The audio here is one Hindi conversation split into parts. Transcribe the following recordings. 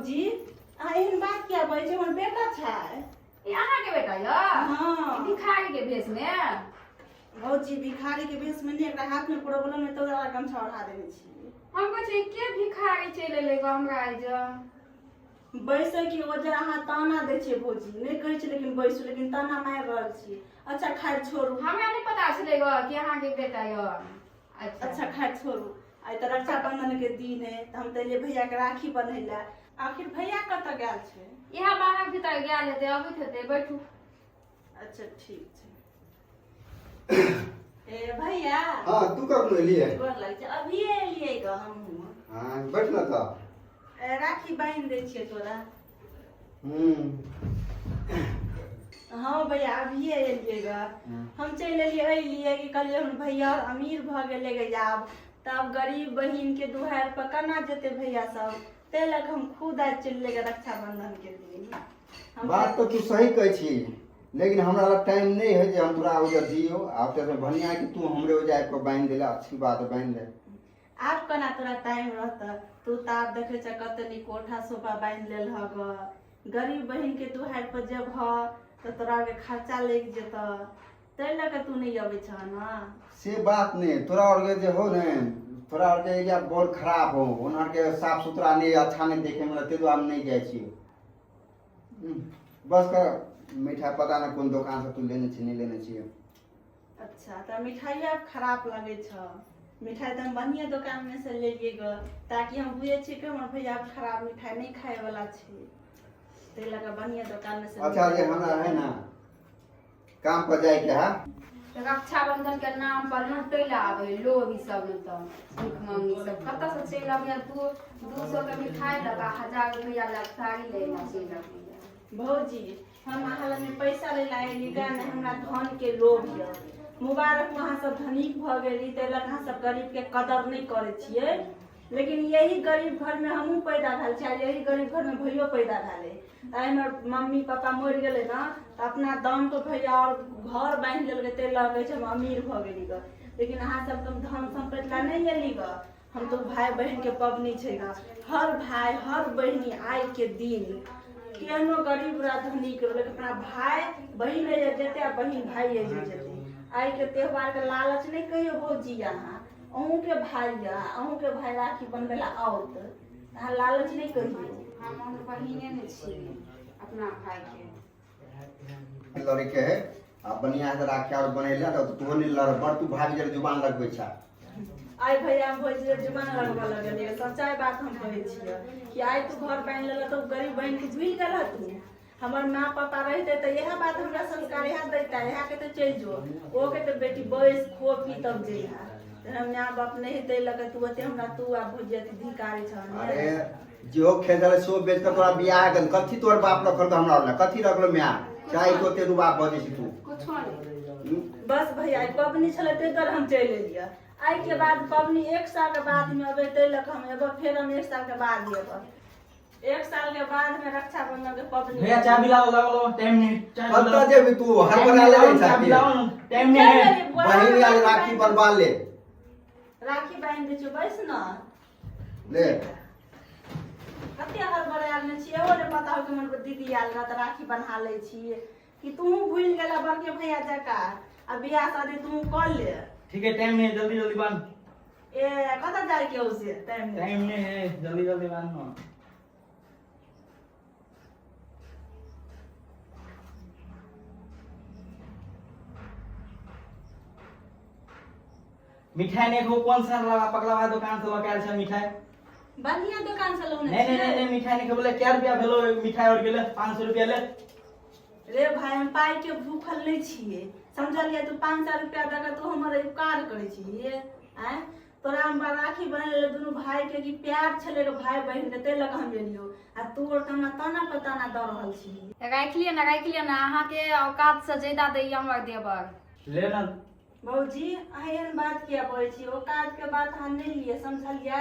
भौजी एहन बात किया बोले छै हमर बेटा छै ई अहाँ के बेटा य हां भिखारी के भेष में भौजी भिखारी के भेष में नहीं एकरा हाथ में प्रॉब्लम है तो ओकरा गमछा ओढ़ा देने छी हम कहै छी के भिखारी चले ले हमरा ज बैसे की वजह अहाँ ताना दै छियै भौजी नहीं कहै छी लेकिन बैसू लेकिन ताना मार रहल छी अच्छा खैर छोड़ू हमरा नहीं पता छले ग कि अहाँ के बेटा य अच्छा खैर छोड़ू आई त रक्षाबंधन के दिन है त हम तले भैया के राखी बन्हैला आखिर भैया कत गेल छै इहा बाहर भीतर गेल हेतै अबैत हेतै बैठू अच्छा ठीक छै ए भैया हां तू कब एलिए गोर लग छै अभी एलिए ग हम हां बैठ ना त राखी बांध दै छियै तोरा हाँ भैया अभी एलिए ग हम चल एलिए कि कहलिए हम भैया अमीर भ गेले ग जाब तब गरीब बहिन के दुहार पर केना जेते भैया सब ते लग हम खुद आज चलले ग रक्षाबंधन के दिन बात तो तू सही कहै छी लेकिन हमरा लग टाइम नहीं है जे हम तोरा उधर दियो आब ते भनिया कि तू हमरे हो जाए को बांध देला अच्छी बात है बांध दे आप कना तोरा टाइम रहता तू त आप देखे छ कतनी कोठा सोफा बांध लेल हग गरीब बहिन के दुहार पर जब ह तो तोरा के खर्चा लेके जेता ते लग तू नहीं आवे छ ना से बात नहीं तोरा और के जे हो ने तोरा और के एरिया बहुत खराब हो उनहर के साफ सुथरा नहीं अच्छा नहीं देखे में ते तो हम नहीं जाय छी बस कर मिठाई पता ना कौन दुकान से तू लेने छी नहीं लेने छी अच्छा तो मिठाई अब खराब लगे छ मिठाई तो हम बढ़िया दुकान में से ले ग ताकि हम बुझे छी कि हमर भैया खराब मिठाई नहीं खाए वाला छी ते लगा बढ़िया दुकान में से अच्छा ये हमरा है ना काम पर जाए के है रक्षाबंधन के नाम पर लुटैला आवे लोग ई सब त भूख मांगी सब कत से चल आवे 200 के मिठाई लगा 1000 रुपया लग साड़ी लेला चल आवे भौजी हम अहाँ में पैसा ले लाएली गा ने हमरा धन के लोभ य मुबारक वहां सब धनिक भ गेली ते लग अहाँ सब गरीब के कदर नहीं करे छिए लेकिन यही गरीब घर में हमहू पैदा भेल छी यही गरीब घर में भैयो पैदा भेले हमर मम्मी पापा मर गेले ना तो अपना दाम तो भैया और घर बांध लेलके ते लगे हम अमीर भ गेली ग लेकिन अहाँ सब तुम धन संपत्ति ला नहीं एली ग हम तो भाई बहन के पबनी छै ग हर भाई हर बहनी आय के दिन केनो गरीब रह धनिक लेकिन अपना भाई बहन ले जेते आ बहन भाई ले जेते आय के त्योहार के लालच नहीं कहियो भौजी यहाँ अहूँ के भाई राखी बनवेला आओत अहाँ लालच नहीं कहियो हम बहिने ने छी अपना भाई के लड़े के है अब बनिया से राखी और बनेला तो तू नहीं लड़ बड़ तू भाभी जर जुबान लगबै छा आय भैया हम भौजी जुबान लगवा लगलिए सच्चाई बात हम कहै छियै कि आय तू घर बांध लेला तो गरीब बहन के झुल गेल तू हमर माँ पापा रहते तो यह बात हमरा संस्कार यह देता यह के तो चल जो ओ के तो बेटी बैस खो पी तब जेहा हम माँ बाप नहीं दे लगे तू अते हमरा तू आ भौजी धिकारी छ अरे जो खेदल सो बेच कर तोरा बियाह गन कथि तोर बाप रखल तो हमरा ना कथि रखलो म्या चाहे तो तेरू बाप बजे छी तू कुछ नहीं बस भैया पबनी छले ते तर हम चल एलिया आई के बाद पबनी 1 साल के बाद में अबे ते लक हम एबो फिर हम 1 साल के बाद एबो 1 साल के बाद में रक्षाबंधन के पबनी भैया चाबी लाओ लगलो टाइम नहीं कत्ता जेबी तू हर बना ले चाबी लाओ टाइम नहीं है बहिन वाली राखी बनवा ले राखी बांध दे छु बैस ना ले कते हर बड़ाल ने छी एहो ने पता हो कि मन दीदी आल रहा त राखी बन्हा ले छी कि तू भूल गेला बड़के भैया जका आ बियाह शादी तू कर ले ठीक है टाइम नहीं है जल्दी जल्दी बांध ए कत जाए के उसे टाइम नहीं है जल्दी जल्दी बांध ना मिठाई ने को कौन सा लगा पकड़वा दुकान से लगा छै मिठाई बढ़िया दुकान से लोने नहीं मिठाई ने के बोले क्या रुपया भेलो मिठाई और गेले 500 रुपया ले रे भाई हम पाई के भूखल नहीं छिए समझलिए तू 500 रुपया देके तू हमर उपकार करे छिए हैं तोरा हम राखी बने दोनों भाई के की प्यार छले रे भाई बहन के ते लग हम एलियो आ तू और तना तना पता ना द रहल छी राख लिया ना अहाँ के औकात से ज्यादा दे हमर देबर ले ना भौजी एहन बात किया बोले छी औकात के बात हम नहीं लिए समझलिए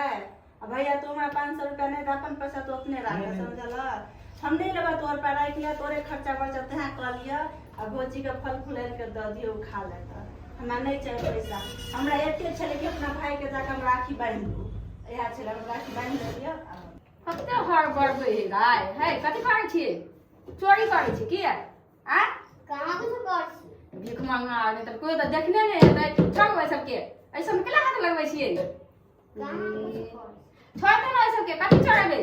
अब भैया तू हमरा 500 रुपया नहीं दे अपन पैसा तो अपने रख समझला हम नहीं लेबा तोर पर राख लिया तोरे खर्चा वर्चा तहां कर लिया आ भौजी के फल फूल के द दियो खा लेता हमरा नहीं चाहिए पैसा हमरा एते छले कि अपना भाई के जाके हम राखी बांध दू यह छले राखी बांध दिया कते हर बड़बै हे गाय है कथी करै छियै चोरी करै छी की आ कहाँ कुछ कर छी भीख मांगना आगे तब कोई तो देखने नहीं है ठगबै सबके ऐसा में केला हाथ लगबै छियै कहाँ कुछ कर छोड़ दो ना सबके कथी चढ़ेबै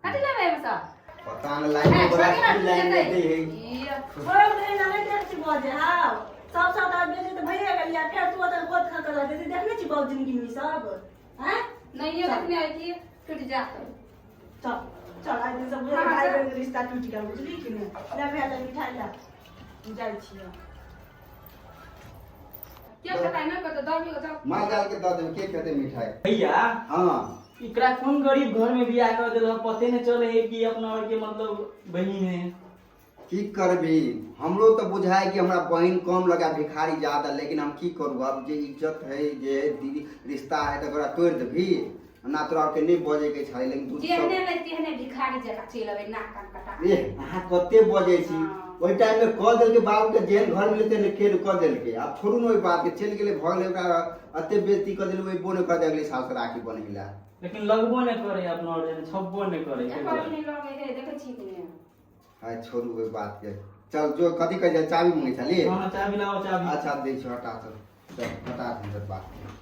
कथी लेबै हम सब पता न लाइन में बड़ा फुल लाइन में दे है ओए नहीं ना नहीं देख छी बजे हां सब साथ आदमी जे त भइए गेलिया फेर तू ओतन गोद खा कर देती देखने छी बहुत जिंदगी में सब हैं नहीं ये देखने आई थी टूट जा चल चल आज दिन सब भाई बहन के रिश्ता टूट गया बुझली कि नहीं ले भेल मिठाई ला जाई छी क्या पता है ना को तो दबी को जाओ माल डाल के दे दे के कहते मिठाई भैया हां इकरा कौन गरीब घर में बियाह कर दिल पते नहीं चले है कि अपना और के मतलब बहिन है की करबी हमरो तो बुझाए कि हमरा बहन कम लगा भिखारी ज्यादा लेकिन हम की करू अब जे इज्जत है जे दीदी रिश्ता है तो ओकरा तोड़ देबी ना तोरा के नहीं बजे के छै लेकिन तू जेहने नहीं तेहने भिखारी जका चलबै नाक कान कटा ए अहाँ कते बजे छी ओइ टाइम में कह देल के बाबू के जेहन घर मिलते ने केर कह देल के अब छोड़ू न ओइ बात के चल गेले भ गेले ओकरा अते बेइज्जती कर देल ओइ बोने कर दे अगले साल से राखी बन गेला लेकिन लगबो नहीं करे अपना और छब्बो नहीं करे एक बार नहीं लगे है देखे छी कि नहीं हाय छोड़ू ओइ बात के चल जो कथी कह चाबी मांगे छली हां चाबी लाओ चाबी अच्छा दे छ हटा चल हटा दे बात